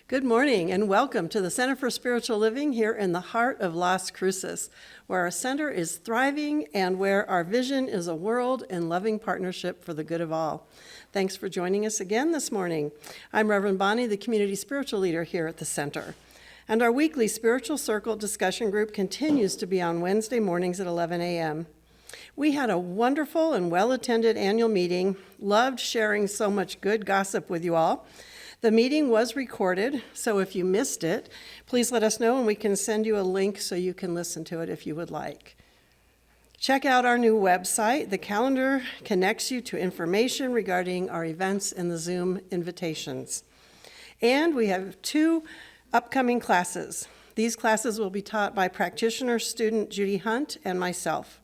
Good morning and welcome to the Center for Spiritual Living here in the heart of Las Cruces, where our center is thriving and where our vision is a world in loving partnership for the good of all. Thanks for joining us again this morning. I'm Reverend Bonnie, the community spiritual leader here at the center. And our weekly spiritual circle discussion group continues to be on Wednesday mornings at 11 a.m. We had a wonderful and well-attended annual meeting, loved sharing so much good gossip with you all. The meeting was recorded, so if you missed it, please let us know and we can send you a link so you can listen to it if you would like. Check out our new website. The calendar connects you to information regarding our events and the Zoom invitations. And we have 2 upcoming classes. These classes will be taught by practitioner student Judy Hunt and myself.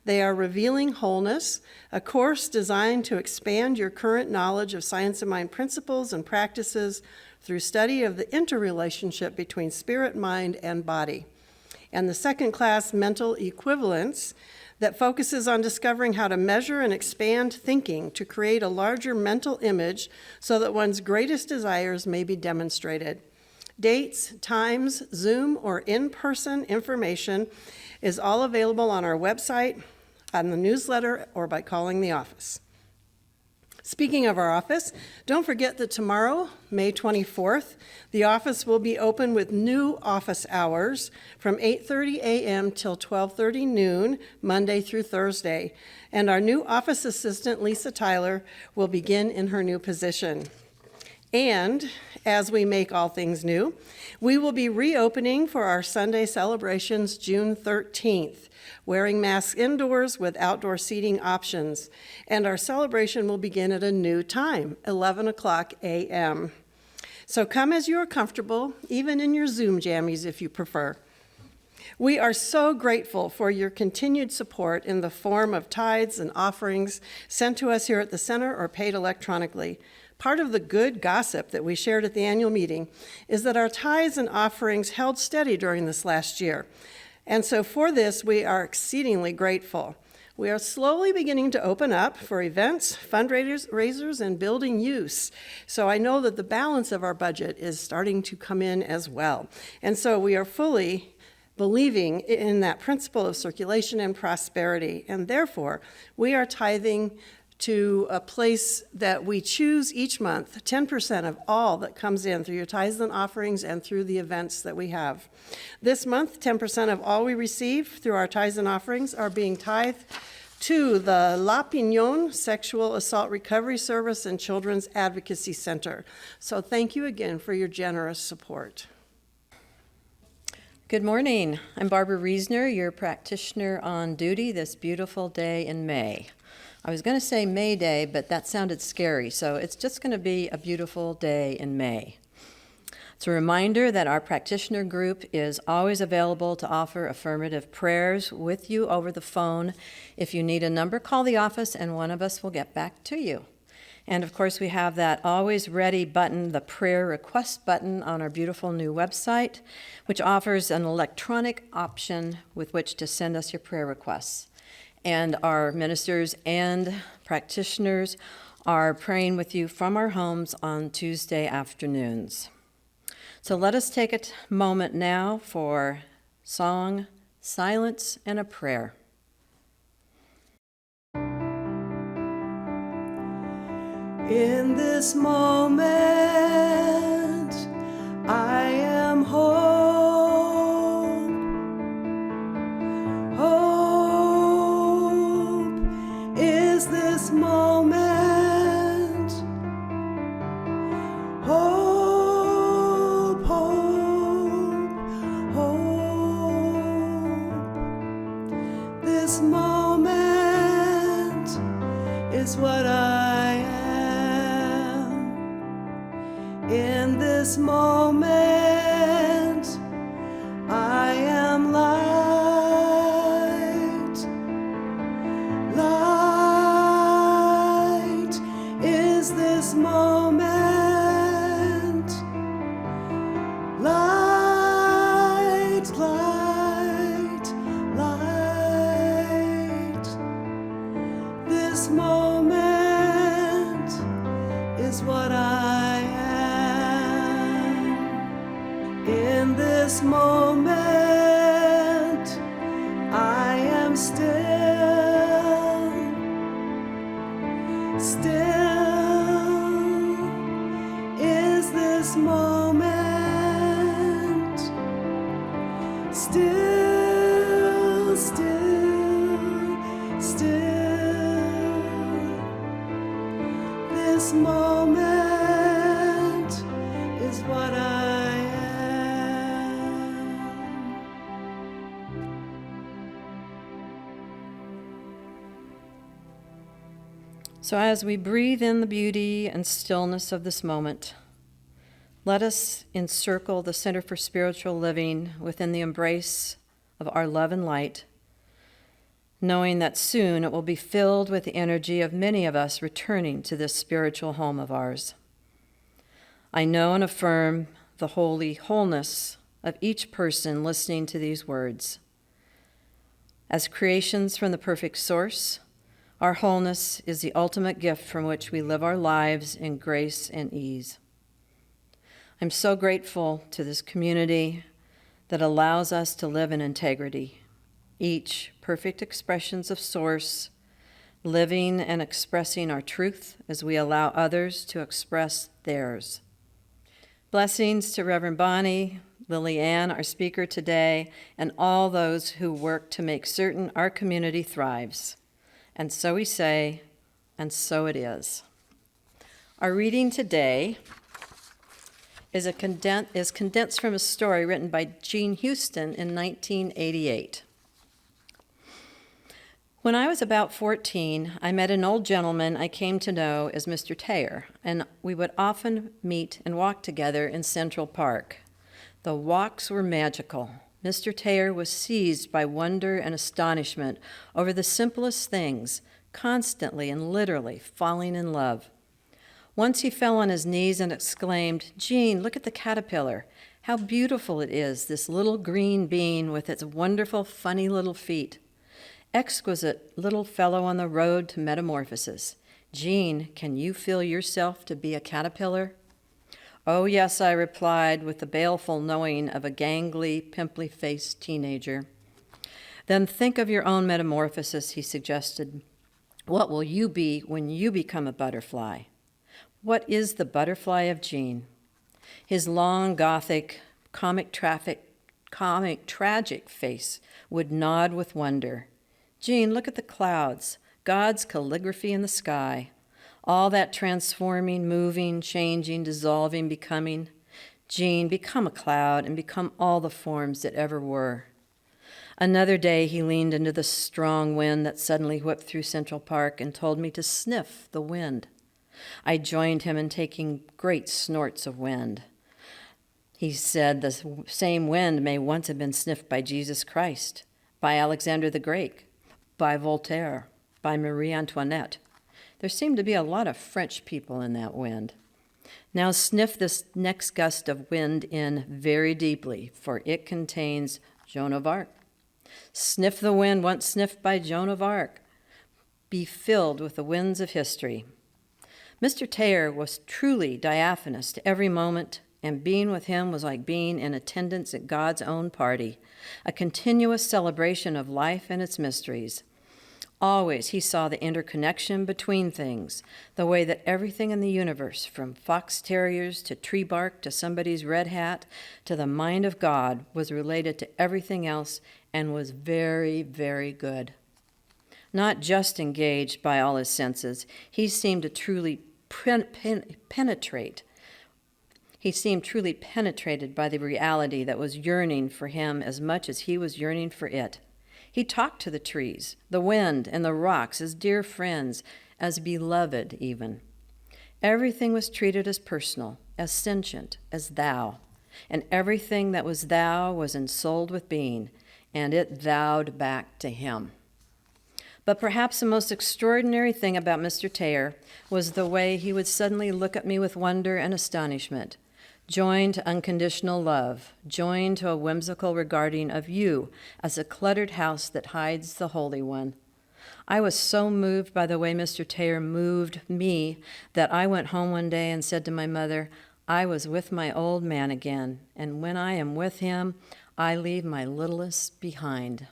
They are Revealing Wholeness, a course designed to expand your current knowledge of science of mind principles and practices through study of the interrelationship between spirit, mind, and body. And the second class, Mental Equivalence, that focuses on discovering how to measure and expand thinking to create a larger mental image so that one's greatest desires may be demonstrated. Dates, times, Zoom, or in-person information is all available on our website, on the newsletter, or by calling the office. Speaking of our office, don't forget that tomorrow, May 24th, the office will be open with new office hours from 8:30 a.m. till 12:30 noon, Monday through Thursday. And our new office assistant, Lisa Tyler, will begin in her new position. And as we make all things new, we will be reopening for our Sunday celebrations June 13th, wearing masks indoors with outdoor seating options. And our celebration will begin at a new time, 11 o'clock a.m. So come as you are comfortable, even in your Zoom jammies if you prefer. We are so grateful for your continued support in the form of tithes and offerings sent to us here at the center or paid electronically. Part of the good gossip that we shared at the annual meeting is that our tithes and offerings held steady during this last year. And so for this, we are exceedingly grateful. We are slowly beginning to open up for events, fundraisers, and building use. So I know that the balance of our budget is starting to come in as well. And so we are fully believing in that principle of circulation and prosperity. And therefore, we are tithing to a place that we choose each month, 10% of all that comes in through your tithes and offerings and through the events that we have. This month, 10% of all we receive through our tithes and offerings are being tithed to the La Piñon Sexual Assault Recovery Service and Children's Advocacy Center. So thank you again for your generous support. Good morning. I'm Barbara Reesner, your practitioner on duty this beautiful day in May. I was going to say May Day, but that sounded scary, so it's just going to be a beautiful day in May. It's a reminder that our practitioner group is always available to offer affirmative prayers with you over the phone. If you need a number, call the office and one of us will get back to you. And of course, we have that always ready button, the prayer request button on our beautiful new website, which offers an electronic option with which to send us your prayer requests. And our ministers and practitioners are praying with you from our homes on Tuesday afternoons. So let us take a moment now for song, silence, and a prayer. In this moment, I am hope. Hope is this moment. Hope, hope, hope. This moment is what I am. In this moment, I am light. Light is this moment. Light, light, light. This moment is what I am. In this moment, I am still. Still is this moment. Still, still, still. This moment is what I am. So as we breathe in the beauty and stillness of this moment, let us encircle the Center for Spiritual Living within the embrace of our love and light, knowing that soon it will be filled with the energy of many of us returning to this spiritual home of ours. I know and affirm the holy wholeness of each person listening to these words. As creations from the perfect source, our wholeness is the ultimate gift from which we live our lives in grace and ease. I'm so grateful to this community that allows us to live in integrity, each perfect expressions of Source, living and expressing our truth as we allow others to express theirs. Blessings to Reverend Bonnie, Liliane, our speaker today, and all those who work to make certain our community thrives. And so we say, and so it is. Our reading today is condensed from a story written by Jean Houston in 1988. When I was about 14, I met an old gentleman I came to know as Mr. Taylor, and we would often meet and walk together in Central Park. The walks were magical. Mr. Taylor was seized by wonder and astonishment over the simplest things, constantly and literally falling in love. Once he fell on his knees and exclaimed, "Jean, look at the caterpillar. How beautiful it is, this little green being with its wonderful, funny little feet. Exquisite little fellow on the road to metamorphosis. Jean, can you feel yourself to be a caterpillar?" "Oh, yes," I replied, with the baleful knowing of a gangly, pimply-faced teenager. "Then think of your own metamorphosis," he suggested. "What will you be when you become a butterfly?" What is the butterfly of Jean? His long, Gothic, comic tragic face would nod with wonder. "Jean, look at the clouds, God's calligraphy in the sky. All that transforming, moving, changing, dissolving, becoming. Jean, become a cloud and become all the forms that ever were." Another day he leaned into the strong wind that suddenly whipped through Central Park and told me to sniff the wind. I joined him in taking great snorts of wind. He said the same wind may once have been sniffed by Jesus Christ, by Alexander the Great, by Voltaire, by Marie Antoinette. There seemed to be a lot of French people in that wind. Now sniff this next gust of wind in very deeply, for it contains Joan of Arc. Sniff the wind once sniffed by Joan of Arc. Be filled with the winds of history. Mr. Taylor was truly diaphanous to every moment, and being with him was like being in attendance at God's own party, a continuous celebration of life and its mysteries. Always he saw the interconnection between things, the way that everything in the universe, from fox terriers to tree bark to somebody's red hat to the mind of God, was related to everything else and was very, very good. Not just engaged by all his senses, he seemed to truly penetrate. He seemed truly penetrated by the reality that was yearning for him as much as he was yearning for it. He talked to the trees, the wind, and the rocks as dear friends, as beloved even. Everything was treated as personal, as sentient, as thou, and everything that was thou was ensouled with being, and it thou'd back to him. But perhaps the most extraordinary thing about Mr. Taylor was the way he would suddenly look at me with wonder and astonishment, joined to unconditional love, joined to a whimsical regarding of you as a cluttered house that hides the Holy One. I was so moved by the way Mr. Taylor moved me that I went home one day and said to my mother, I was with my old man again, and when I am with him, I leave my littlest behind.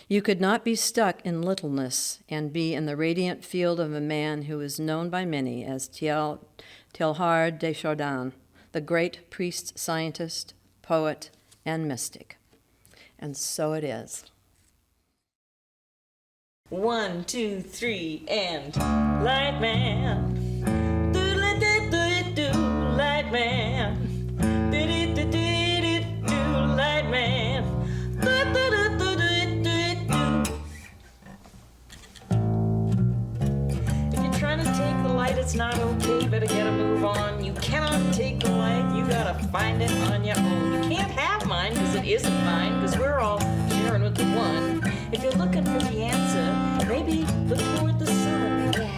You could not be stuck in littleness and be in the radiant field of a man who is known by many as Teilhard de Chardin, the great priest, scientist, poet, and mystic. And so it is. 1, 2, 3, and light man. Do light man. Do light man. If you're trying to take the light, it's not okay. Better get a move on. You cannot take the light. You gotta find it on your own. You can't have mine because it isn't mine, because we're all sharing with the one. If you're looking for the answer, maybe look toward the sun. Yeah,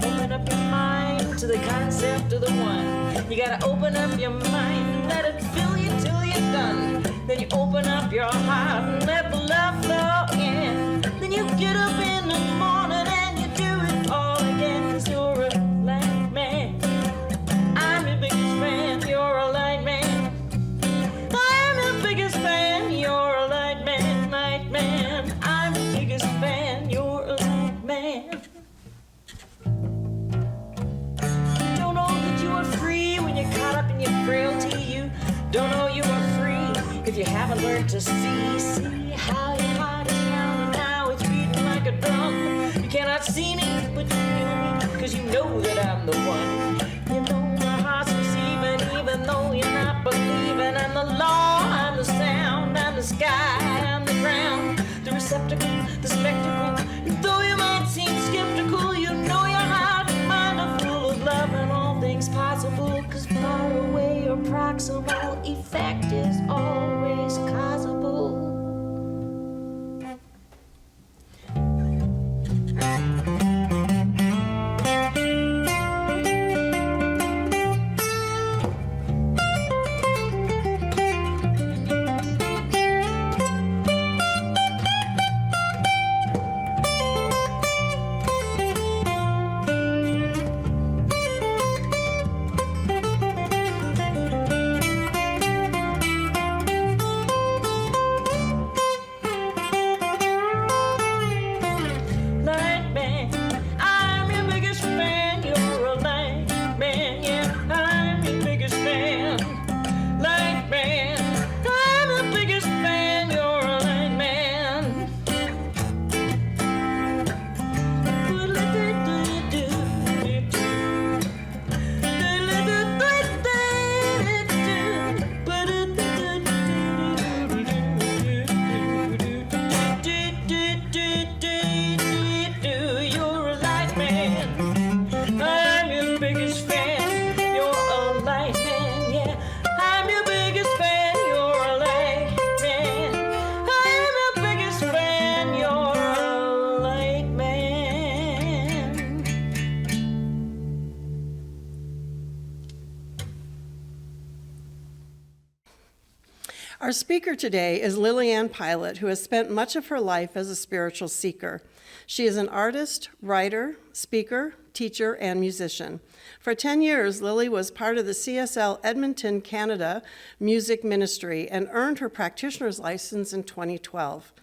open up your mind to the concept of the one. You gotta open up your mind and let it fill you till you're done. Then you open up your heart and let the love flow in. Then you get up in the morning and you do it all again, 'cause you're a light man. I'm your biggest fan, you're a light man. I'm your biggest fan, you're a light man, light man. I'm your biggest fan, you're a light man. You don't know that you are free when you're caught up in your frailty. You don't know you are free if you haven't learned to see how your heart is pounding, how it's beating like a drum. You cannot see me, but you feel me, 'cause you know that I'm the one. You know my heart's receiving, even though you're not believing. I'm the law, I'm the sound, I'm the sky, I'm the ground, the receptacle, the spectacle. And though you might seem skeptical, you know your heart and mind are full of love and all things possible. 'Cause far away or proximal effect is always causable. Our speaker today is Liliane Pilot, who has spent much of her life as a spiritual seeker. She is an artist, writer, speaker, teacher, and musician. For 10 years, Lily was part of the CSL Edmonton, Canada music ministry and earned her practitioner's license in 2012.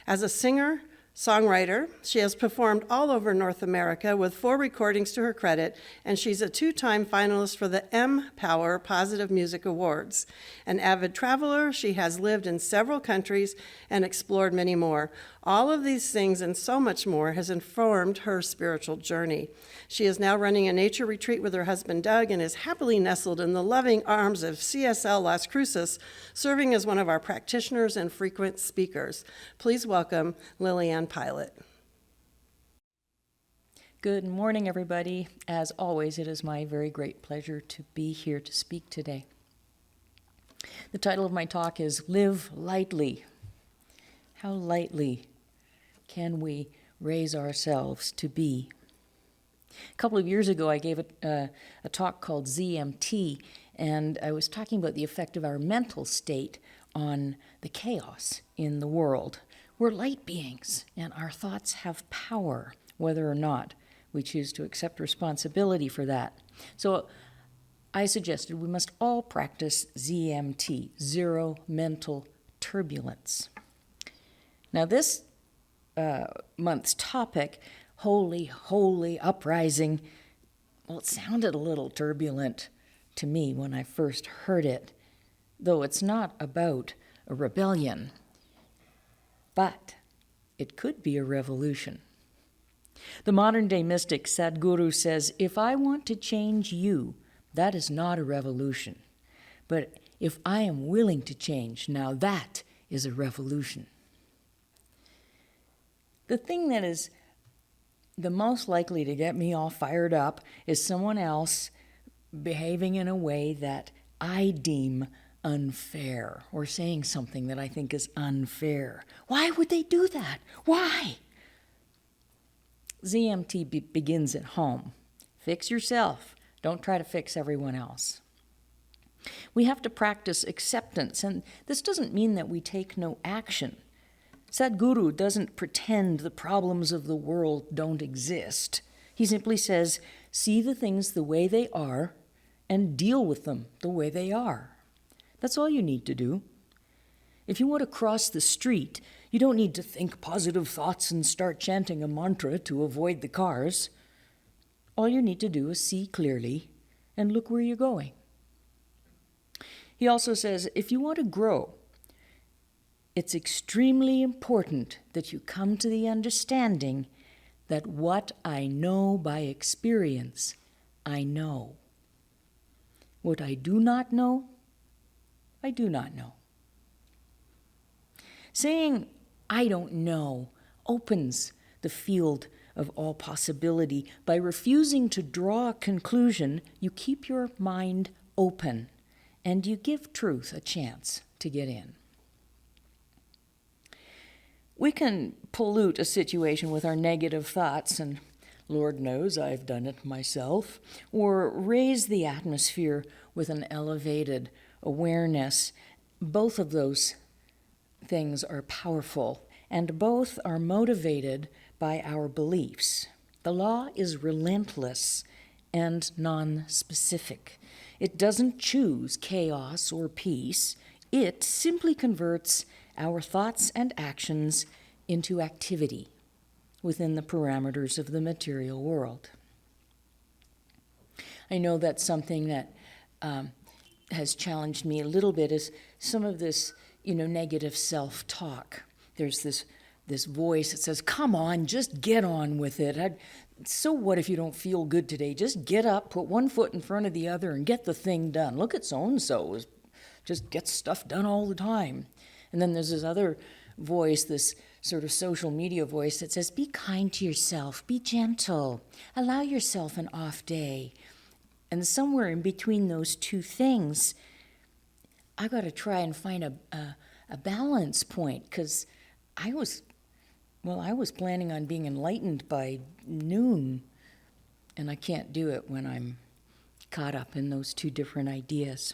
As a singer, songwriter, she has performed all over North America with 4 recordings to her credit, and she's a 2-time finalist for the M-Power Positive Music Awards. An avid traveler, she has lived in several countries and explored many more. All of these things and so much more has informed her spiritual journey. She is now running a nature retreat with her husband Doug and is happily nestled in the loving arms of CSL Las Cruces, serving as one of our practitioners and frequent speakers. Please welcome Liliane Pilot. Good morning, everybody. As always, it is my very great pleasure to be here to speak today. The title of my talk is Live Lightly. How lightly can we raise ourselves to be? A couple of years ago, I gave a talk called ZMT, and I was talking about the effect of our mental state on the chaos in the world. We're light beings, and our thoughts have power, whether or not we choose to accept responsibility for that. So I suggested we must all practice ZMT, Zero Mental Turbulence. Now, this month's topic, Holy, Holy Uprising, well, it sounded a little turbulent to me when I first heard it, though it's not about a rebellion, but it could be a revolution. The modern-day mystic Sadhguru says, if I want to change you, that is not a revolution. But if I am willing to change, now that is a revolution. The thing that is the most likely to get me all fired up is someone else behaving in a way that I deem unfair, or saying something that I think is unfair. Why would they do that? Why? ZMT begins at home. Fix yourself. Don't try to fix everyone else. We have to practice acceptance, and this doesn't mean that we take no action. Sadhguru doesn't pretend the problems of the world don't exist. He simply says, see the things the way they are and deal with them the way they are. That's all you need to do. If you want to cross the street, you don't need to think positive thoughts and start chanting a mantra to avoid the cars. All you need to do is see clearly and look where you're going. He also says, if you want to grow, it's extremely important that you come to the understanding that what I know by experience, I know. What I do not know, I do not know. Saying, I don't know, opens the field of all possibility. By refusing to draw a conclusion, you keep your mind open and you give truth a chance to get in. We can pollute a situation with our negative thoughts, and Lord knows I've done it myself, or raise the atmosphere with an elevated awareness. Both of those things are powerful, and both are motivated by our beliefs. The law is relentless and non-specific. It doesn't choose chaos or peace. It simply converts our thoughts and actions into activity within the parameters of the material world. I know that's something that has challenged me a little bit, is some of this, negative self-talk. There's this voice that says, come on, just get on with it. So what if you don't feel good today? Just get up, put one foot in front of the other, and get the thing done. Look at so-and-so, just gets stuff done all the time. And then there's this other voice, this sort of social media voice that says, be kind to yourself, be gentle, allow yourself an off day. And somewhere in between those two things, I got to try and find a balance point, because I was planning on being enlightened by noon, and I can't do it when I'm caught up in those two different ideas.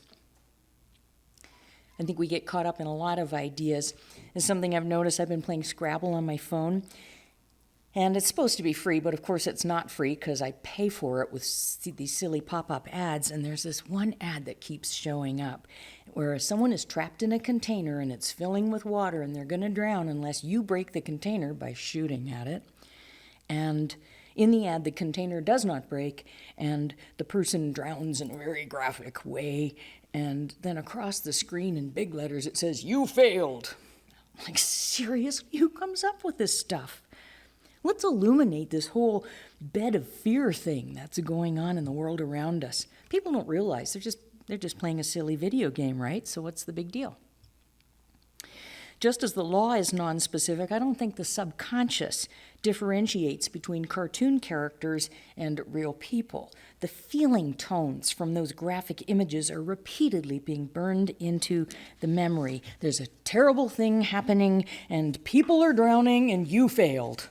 I think we get caught up in a lot of ideas. It's something I've noticed. I've been playing Scrabble on my phone, and it's supposed to be free, but of course it's not free because I pay for it with these silly pop-up ads, and there's this one ad that keeps showing up where someone is trapped in a container and it's filling with water and they're going to drown unless you break the container by shooting at it. And in the ad, the container does not break, and the person drowns in a very graphic way. And then across the screen in big letters, it says, you failed. I'm like, seriously? Who comes up with this stuff? Let's illuminate this whole bed of fear thing that's going on in the world around us. People don't realize they're just playing a silly video game, right? So what's the big deal? Just as the law is non-specific, I don't think the subconscious differentiates between cartoon characters and real people. The feeling tones from those graphic images are repeatedly being burned into the memory. There's a terrible thing happening, and people are drowning, and you failed.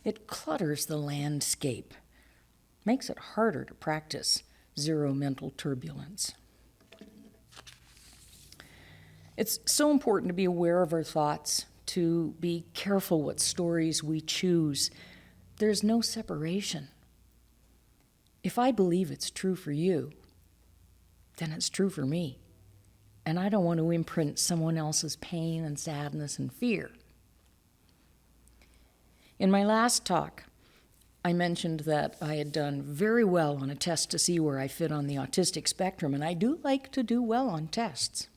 It clutters the landscape, makes it harder to practice zero mental turbulence. It's so important to be aware of our thoughts, to be careful what stories we choose. There's no separation. If I believe it's true for you, then it's true for me. And I don't want to imprint someone else's pain and sadness and fear. In my last talk, I mentioned that I had done very well on a test to see where I fit on the autistic spectrum, and I do like to do well on tests.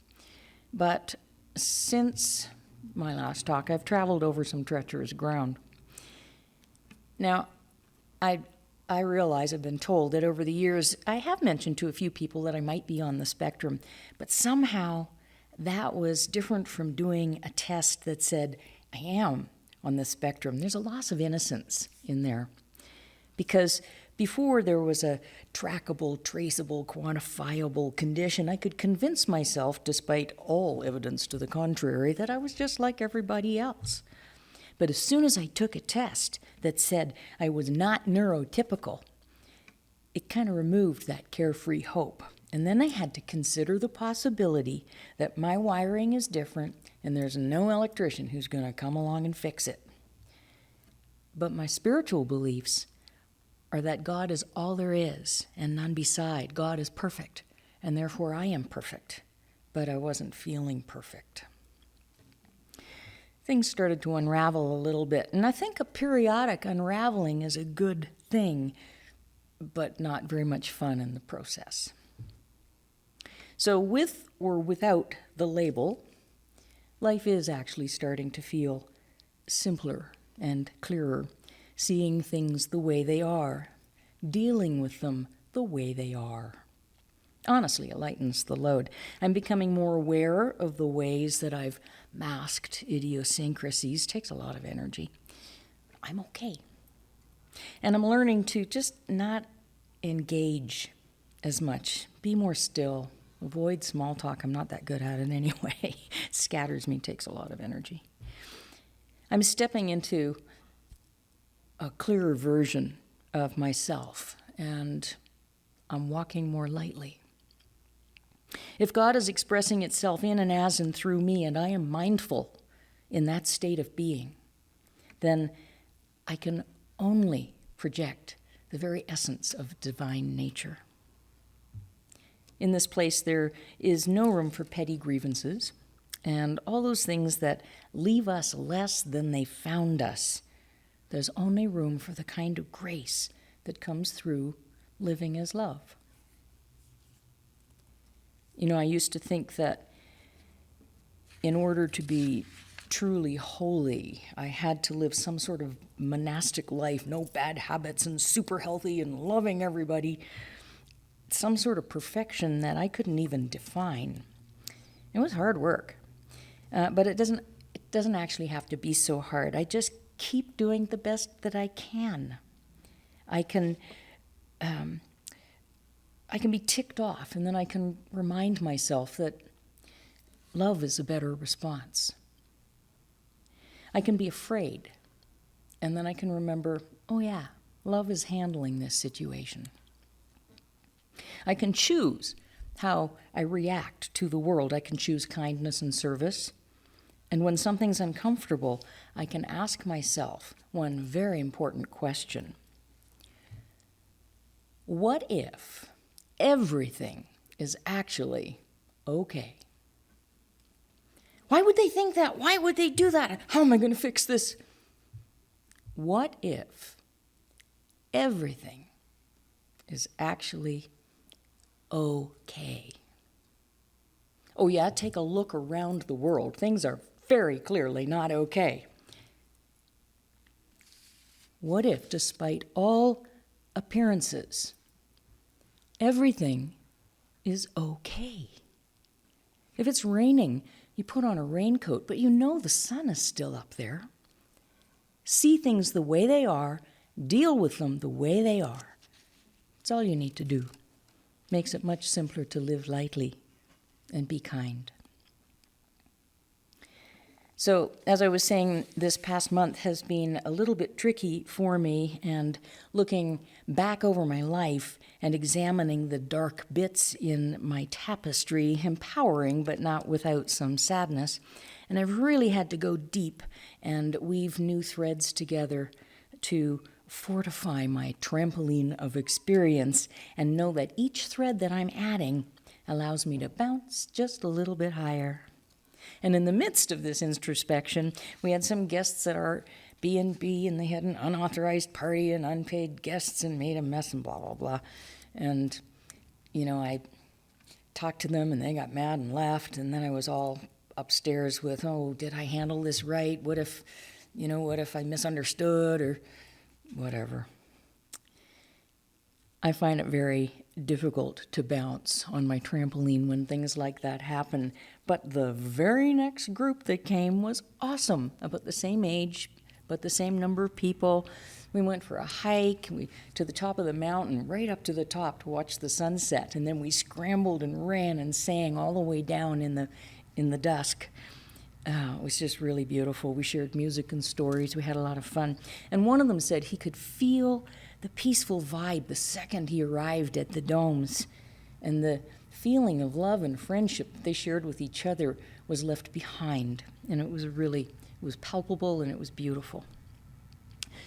But since my last talk, I've traveled over some treacherous ground. Now, I realize I've been told that over the years I have mentioned to a few people that I might be on the spectrum, but somehow that was different from doing a test that said I am on the spectrum. There's a loss of innocence in there. Because before there was a trackable, traceable, quantifiable condition, I could convince myself, despite all evidence to the contrary, that I was just like everybody else. But as soon as I took a test that said I was not neurotypical, it kind of removed that carefree hope. And then I had to consider the possibility that my wiring is different and there's no electrician who's going to come along and fix it. But my spiritual beliefs are that God is all there is and none beside. God is perfect, and therefore I am perfect. But I wasn't feeling perfect. Things started to unravel a little bit, and I think a periodic unraveling is a good thing, but not very much fun in the process. So with or without the label, life is actually starting to feel simpler and clearer, seeing things the way they are, dealing with them the way they are. Honestly, it lightens the load. I'm becoming more aware of the ways that I've masked idiosyncrasies. Takes a lot of energy. I'm okay. And I'm learning to just not engage as much. Be more still. Avoid small talk. I'm not that good at it anyway. It scatters me, takes a lot of energy. I'm stepping into a clearer version of myself, and I'm walking more lightly. If God is expressing itself in and as and through me, and I am mindful in that state of being, then I can only project the very essence of divine nature. In this place, there is no room for petty grievances and all those things that leave us less than they found us. There's only room for the kind of grace that comes through living as love. You know, I used to think that in order to be truly holy, I had to live some sort of monastic life, no bad habits and super healthy and loving everybody, some sort of perfection that I couldn't even define. It was hard work, but it doesn't actually have to be so hard. I just keep doing the best that I can. I can be ticked off, and then I can remind myself that love is a better response. I can be afraid, and then I can remember, oh yeah, love is handling this situation. I can choose how I react to the world. I can choose kindness and service. And when something's uncomfortable, I can ask myself one very important question. What if everything is actually okay? Why would they think that? Why would they do that? How am I going to fix this? What if everything is actually okay? Oh yeah, take a look around the world. Things are very clearly not okay. What if, despite all appearances, everything is okay? If it's raining, you put on a raincoat, but you know the sun is still up there. See things the way they are, deal with them the way they are. That's all you need to do. Makes it much simpler to live lightly and be kind. So, as I was saying, this past month has been a little bit tricky for me, and looking back over my life and examining the dark bits in my tapestry, empowering but not without some sadness. And I've really had to go deep and weave new threads together to fortify my trampoline of experience and know that each thread that I'm adding allows me to bounce just a little bit higher. And in the midst of this introspection, we had some guests at our B&B, and they had an unauthorized party and unpaid guests and made a mess and blah, blah, blah. And, I talked to them, and they got mad and left, and then I was all upstairs with, oh, did I handle this right? What if I misunderstood or whatever? I find it very difficult to bounce on my trampoline when things like that happen. But the very next group that came was awesome, about the same age, but the same number of people. We went for a hike to the top of the mountain, right up to the top to watch the sunset. And then we scrambled and ran and sang all the way down in the dusk. It was just really beautiful. We shared music and stories. We had a lot of fun. And one of them said he could feel the peaceful vibe the second he arrived at the domes. And the feeling of love and friendship that they shared with each other was left behind. And it was palpable and it was beautiful.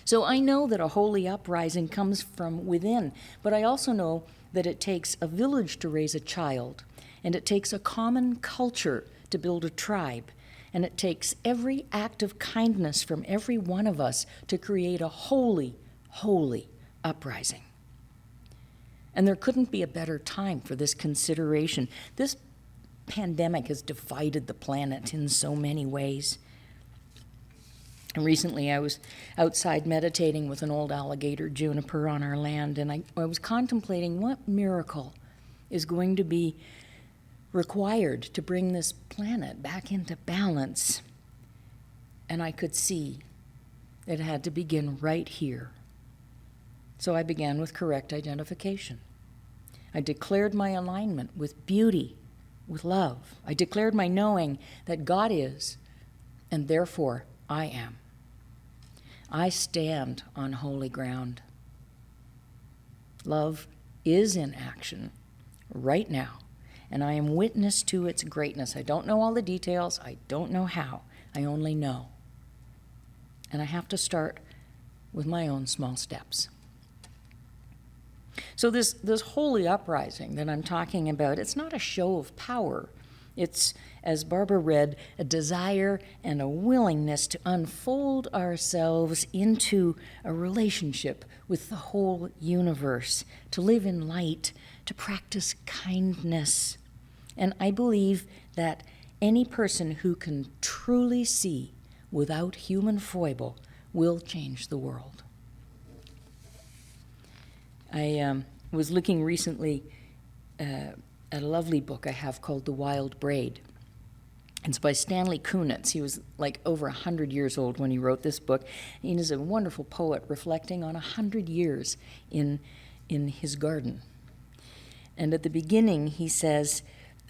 So I know that a holy uprising comes from within, but I also know that it takes a village to raise a child, and it takes a common culture to build a tribe, and it takes every act of kindness from every one of us to create a holy, holy uprising. And there couldn't be a better time for this consideration. This pandemic has divided the planet in so many ways. And recently I was outside meditating with an old alligator juniper on our land, and I was contemplating what miracle is going to be required to bring this planet back into balance. And I could see it had to begin right here. So I began with correct identification. I declared my alignment with beauty, with love. I declared my knowing that God is, and therefore I am. I stand on holy ground. Love is in action right now, and I am witness to its greatness. I don't know all the details. I don't know how. I only know. And I have to start with my own small steps. So this holy uprising that I'm talking about, it's not a show of power. It's, as Barbara read, a desire and a willingness to unfold ourselves into a relationship with the whole universe, to live in light, to practice kindness. And I believe that any person who can truly see without human foible will change the world. I was looking recently at a lovely book I have called The Wild Braid. It's by Stanley Kunitz. He was like over 100 years old when he wrote this book. He is a wonderful poet reflecting on 100 years in his garden. And at the beginning he says,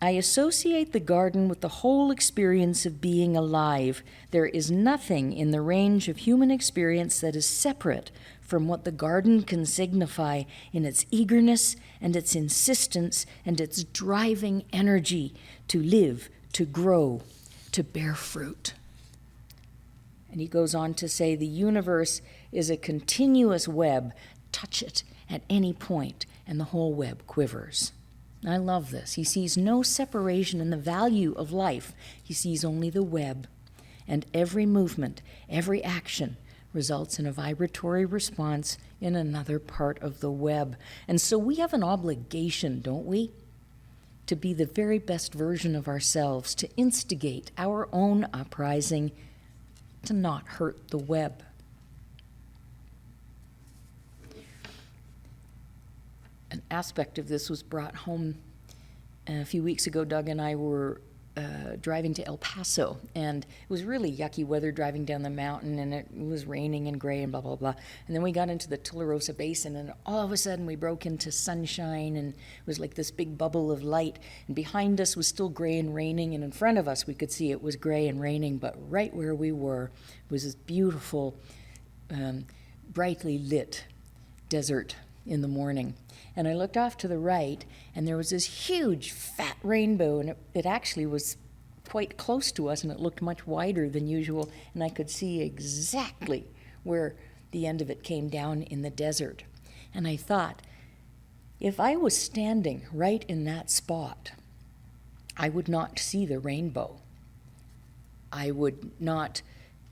I associate the garden with the whole experience of being alive. There is nothing in the range of human experience that is separate from what the garden can signify in its eagerness and its insistence and its driving energy to live, to grow, to bear fruit. And he goes on to say, the universe is a continuous web. Touch it at any point, and the whole web quivers. I love this. He sees no separation in the value of life. He sees only the web. And every movement, every action results in a vibratory response in another part of the web. And so we have an obligation, don't we, to be the very best version of ourselves, to instigate our own uprising, to not hurt the web. An aspect of this was brought home a few weeks ago. Doug and I were driving to El Paso, and it was really yucky weather driving down the mountain, and it was raining and gray and blah, blah, blah. And then we got into the Tularosa Basin, and all of a sudden we broke into sunshine, and it was like this big bubble of light. And behind us was still gray and raining, and in front of us we could see it was gray and raining, but right where we were was this beautiful, brightly lit desert in the morning. And I looked off to the right, and there was this huge, fat rainbow, and it actually was quite close to us, and it looked much wider than usual, and I could see exactly where the end of it came down in the desert. And I thought, if I was standing right in that spot, I would not see the rainbow. I would not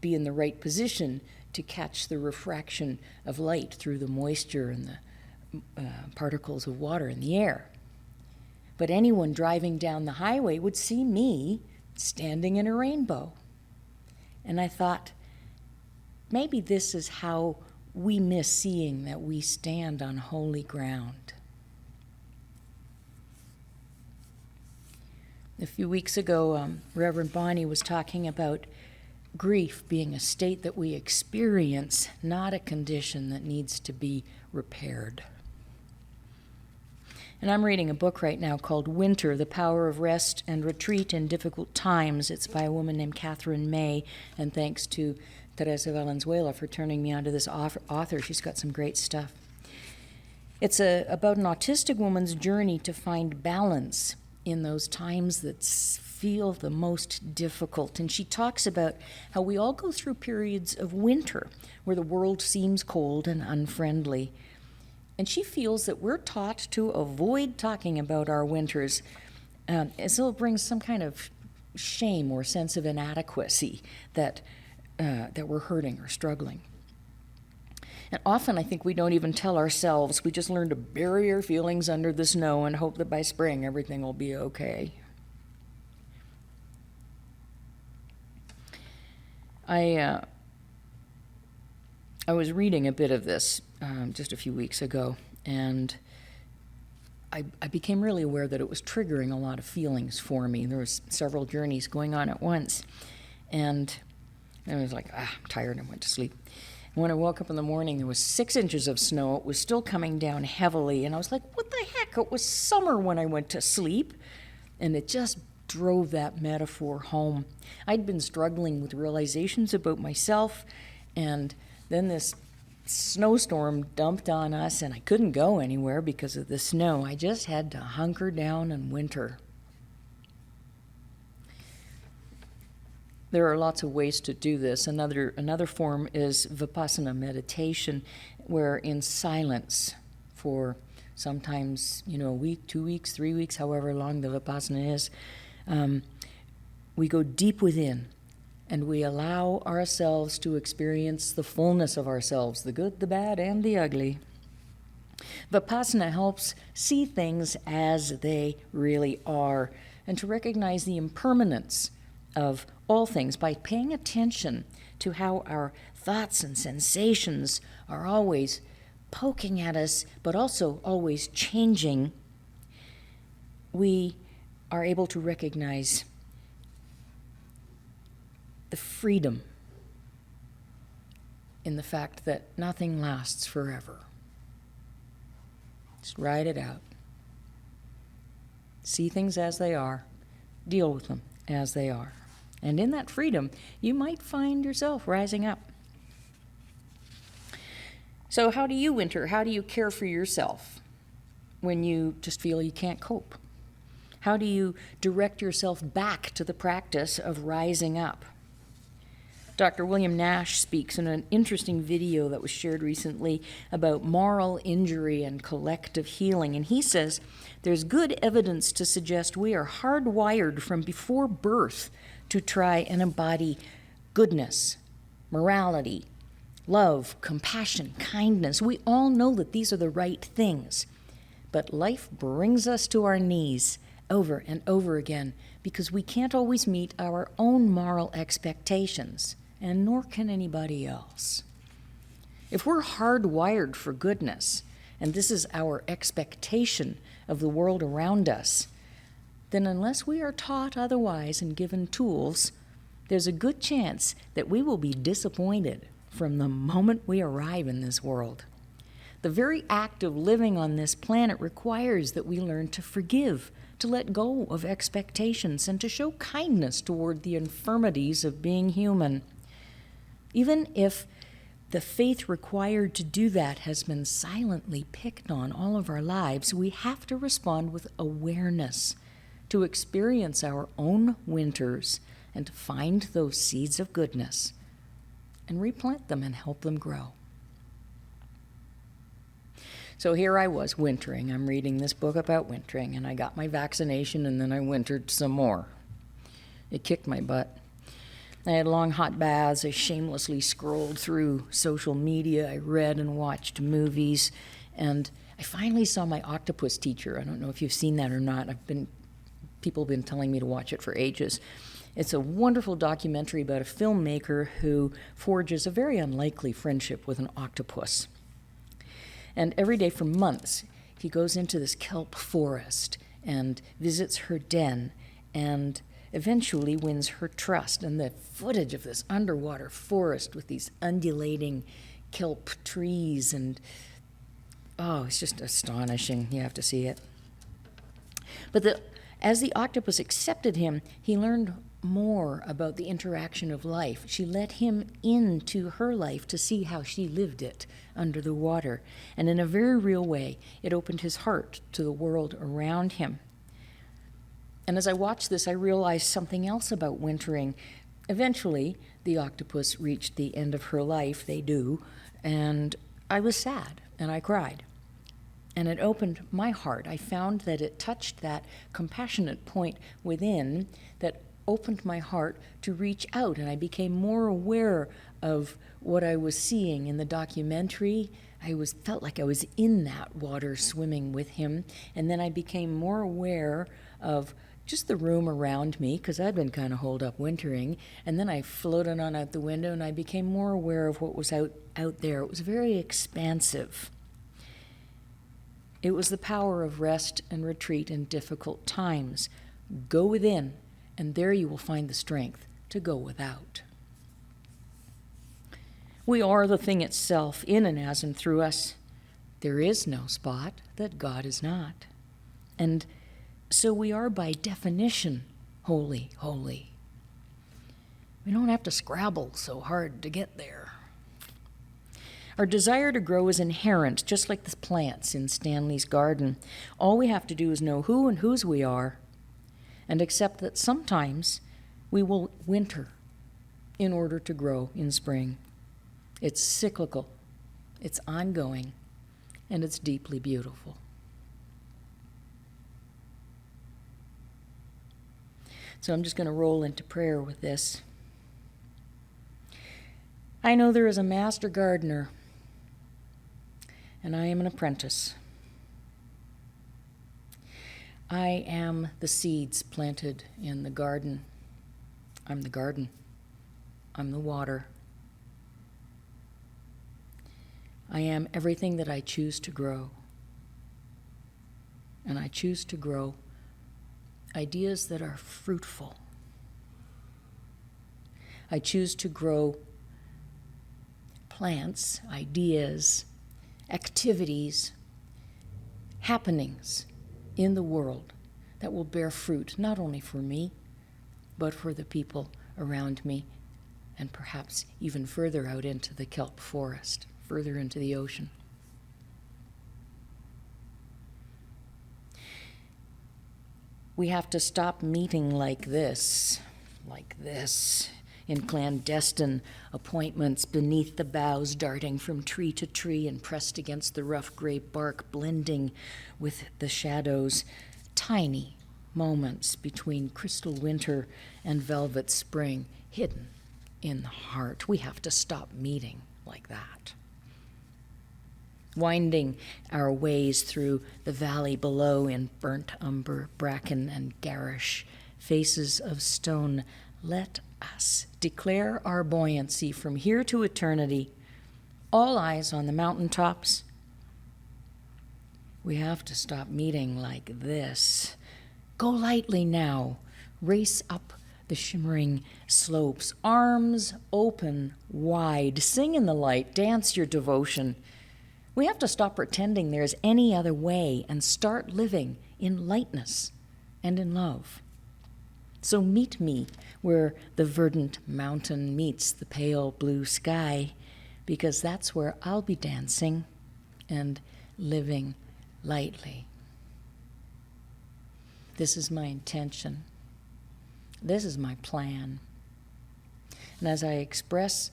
be in the right position to catch the refraction of light through the moisture and the particles of water in the air. But anyone driving down the highway would see me standing in a rainbow. And I thought, maybe this is how we miss seeing that we stand on holy ground. A few weeks ago, Reverend Bonnie was talking about grief being a state that we experience, not a condition that needs to be repaired. And I'm reading a book right now called Winter, The Power of Rest and Retreat in Difficult Times. It's by a woman named Catherine May, and thanks to Teresa Valenzuela for turning me onto this author. She's got some great stuff. It's about an autistic woman's journey to find balance in those times that feel the most difficult. And she talks about how we all go through periods of winter where the world seems cold and unfriendly. And she feels that we're taught to avoid talking about our winters, as it'll bring some kind of shame or sense of inadequacy that we're hurting or struggling. And often I think we don't even tell ourselves. We just learn to bury our feelings under the snow and hope that by spring everything will be okay. I was reading a bit of this just a few weeks ago, and I became really aware that it was triggering a lot of feelings for me. There was several journeys going on at once, and I was like, I'm tired, and went to sleep. When I woke up in the morning, there was 6 inches of snow. It was still coming down heavily, and I was like, what the heck? It was summer when I went to sleep, and it just drove that metaphor home. I'd been struggling with realizations about myself, and then this snowstorm dumped on us, and I couldn't go anywhere because of the snow. I just had to hunker down and winter. There are lots of ways to do this. Another form is Vipassana meditation, where in silence for sometimes, a week, 2 weeks, 3 weeks, however long the Vipassana is, we go deep within and we allow ourselves to experience the fullness of ourselves, the good, the bad, and the ugly. Vipassana helps see things as they really are and to recognize the impermanence of all things by paying attention to how our thoughts and sensations are always poking at us, but also always changing. We are able to recognize the freedom in the fact that nothing lasts forever. Just ride it out. See things as they are. Deal with them as they are. And in that freedom, you might find yourself rising up. So how do you winter? How do you care for yourself when you just feel you can't cope? How do you direct yourself back to the practice of rising up? Dr. William Nash speaks in an interesting video that was shared recently about moral injury and collective healing. And he says, there's good evidence to suggest we are hardwired from before birth to try and embody goodness, morality, love, compassion, kindness. We all know that these are the right things. But life brings us to our knees over and over again because we can't always meet our own moral expectations, and nor can anybody else. If we're hardwired for goodness, and this is our expectation of the world around us, then unless we are taught otherwise and given tools, there's a good chance that we will be disappointed from the moment we arrive in this world. The very act of living on this planet requires that we learn to forgive, to let go of expectations, and to show kindness toward the infirmities of being human. Even if the faith required to do that has been silently picked on all of our lives, we have to respond with awareness, to experience our own winters and to find those seeds of goodness and replant them and help them grow. So here I was wintering. I'm reading this book about wintering, and I got my vaccination, and then I wintered some more. It kicked my butt. I had long hot baths. I shamelessly scrolled through social media. I read and watched movies, and I finally saw my octopus teacher. I don't know if you've seen that or not. People have been telling me to watch it for ages. It's a wonderful documentary about a filmmaker who forges a very unlikely friendship with an octopus. And every day for months, he goes into this kelp forest and visits her den and eventually wins her trust. And the footage of this underwater forest with these undulating kelp trees and, oh, it's just astonishing. You have to see it. But as the octopus accepted him, he learned more about the interaction of life. She let him into her life to see how she lived it under the water. And in a very real way, it opened his heart to the world around him. And as I watched this, I realized something else about wintering. Eventually, the octopus reached the end of her life, they do, and I was sad, and I cried. And it opened my heart. I found that it touched that compassionate point within that opened my heart to reach out, and I became more aware of what I was seeing in the documentary. Felt like I was in that water swimming with him, and then I became more aware of just the room around me, because I'd been kind of holed up wintering, and then I floated on out the window, and I became more aware of what was out there. It was very expansive. It was the power of rest and retreat in difficult times. Go within, and there you will find the strength to go without. We are the thing itself, in and as and through us. There is no spot that God is not. And so we are by definition holy, holy. We don't have to scrabble so hard to get there. Our desire to grow is inherent, just like the plants in Stanley's garden. All we have to do is know who and whose we are, and accept that sometimes we will winter in order to grow in spring. It's cyclical, it's ongoing, and it's deeply beautiful. So I'm just going to roll into prayer with this. I know there is a master gardener, and I am an apprentice. I am the seeds planted in the garden. I'm the garden. I'm the water. I am everything that I choose to grow. And I choose to grow ideas that are fruitful. I choose to grow plants, ideas, activities, happenings in the world that will bear fruit, not only for me, but for the people around me, and perhaps even further out into the kelp forest, further into the ocean. We have to stop meeting like this, in clandestine appointments beneath the boughs, darting from tree to tree and pressed against the rough gray bark, blending with the shadows. Tiny moments between crystal winter and velvet spring, hidden in the heart. We have to stop meeting like that. Winding our ways through the valley below in burnt umber, bracken, and garish faces of stone, let us declare our buoyancy from here to eternity. All eyes on the mountaintops. We have to stop meeting like this. Go lightly now. Race up the shimmering slopes. Arms open wide. Sing in the light. Dance your devotion. We have to stop pretending there's any other way and start living in lightness and in love. So meet me where the verdant mountain meets the pale blue sky, because that's where I'll be dancing and living lightly. This is my intention. This is my plan. And as I express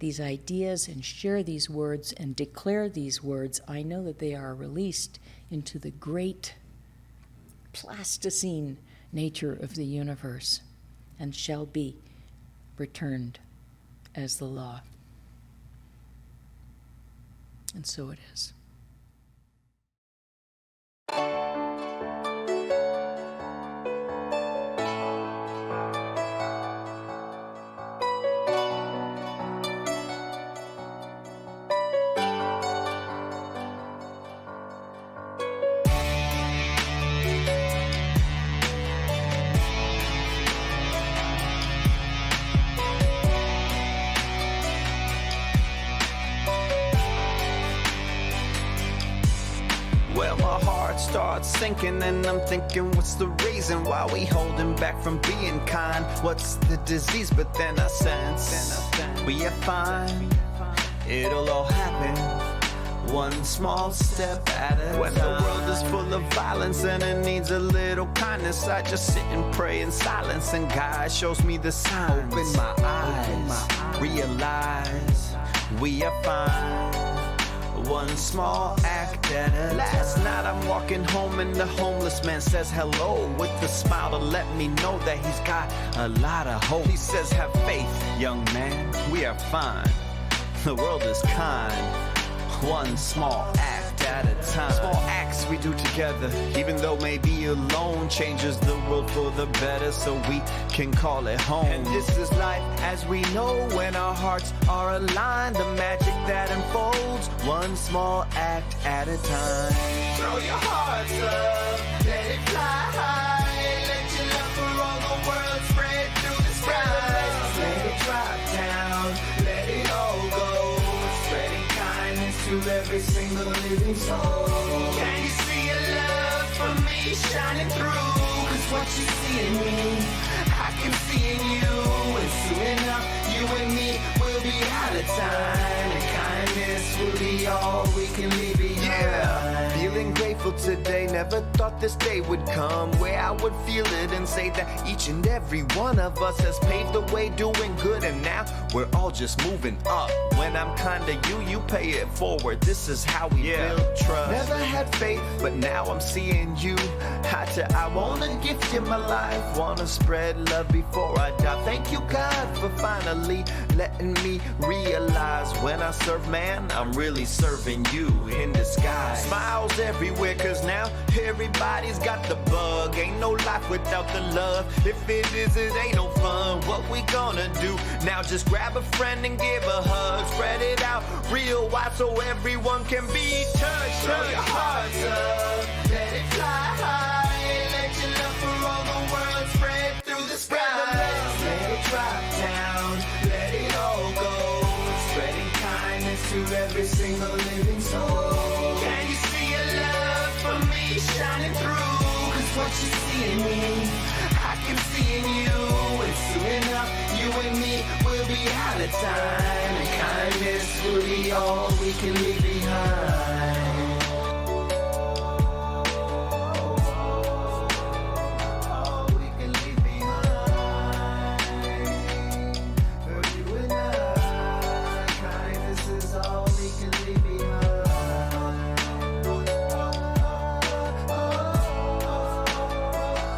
these ideas and share these words and declare these words, I know that they are released into the great plasticine nature of the universe and shall be returned as the law. And so it is. Well, my heart starts sinking and I'm thinking, what's the reason why we holding back from being kind? What's the disease? But then I sense we are fine. It'll all happen one small step at a time. When the world is full of violence and it needs a little kindness, I just sit and pray in silence, and God shows me the signs. Open my eyes, realize we are fine. One small act at a time. Last night I'm walking home and the homeless man says hello with a smile to let me know that he's got a lot of hope. He says, have faith, young man, we are fine. The world is kind. One small act at a time. Small acts we do together, even though maybe alone, changes the world for the better so we can call it home. And this is life as we know, when our hearts are aligned, the magic that unfolds one small act at a time. Throw your hearts up, let it fly high, let your love for all the world spread through the skies. Let it drop down, let it all go, spreading kindness to every single living soul. Can you see a love from me shining through? Cause what you see in me, I can see in you. And soon enough, you and me will be out of time, and kindness will be all we can leave behind. Yeah, feeling grateful today. Never thought this day would come where I would feel it and say that each and every one of us has paved the way doing good, and now we're all just moving up. When I'm kind to you, you pay it forward. This is how we build trust. Never had faith, but now I'm seeing you eye to eye. Wanna gift you my life, wanna spread love before I die. Thank you, God, for finally letting me realize when I serve man, I'm really serving you in disguise. Smiles everywhere, cause now everybody's got the bug. Ain't no life without the love. If it is, it ain't no fun. What we gonna do now? Just grab a friend and give a hug. Spread it out real wide so everyone can be touched. Throw your hearts up, let it fly high, let your love for all the world spread through the skies. Let it drop down, let it all go, spreading kindness to every single living soul. Can you see a love from me shining through? Cause what you see in me, I can see in you. And soon enough, you and me will be out of time, and kindness will be all we can leave behind. All we can leave behind. For you and I, kindness is all we can leave behind.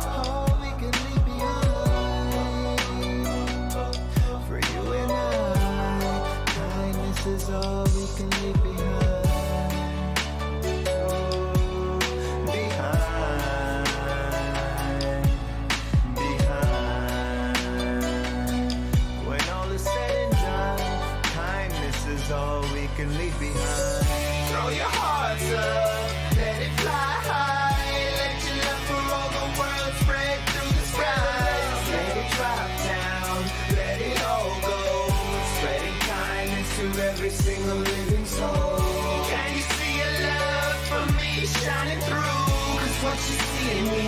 All we can leave behind. For you and I, kindness is all we can leave behind. When all is said and done, kindness is all we can leave behind. Throw your hearts up, let it fly high, let your love for all the world spread through the skies. Let it drop down, let it all go, spreading kindness to every single living soul. Can you see a love from me shining through? Cause what you see in me,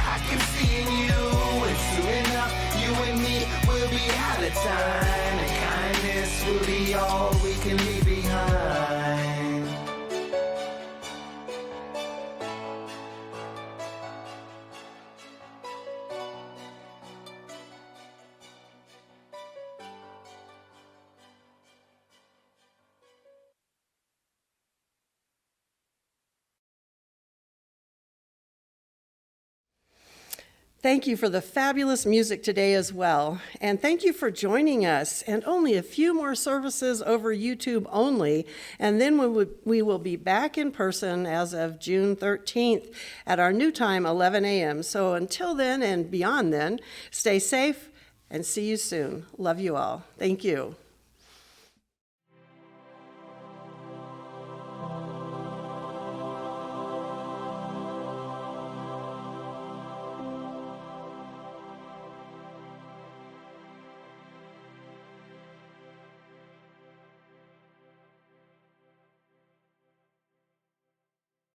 I can see in you. And soon enough, you and me will be out of time, and kindness will be all we can leave behind. Thank you for the fabulous music today as well. And thank you for joining us. And only a few more services over YouTube only. And then we will be back in person as of June 13th at our new time, 11 a.m. So until then and beyond then, stay safe and see you soon. Love you all. Thank you.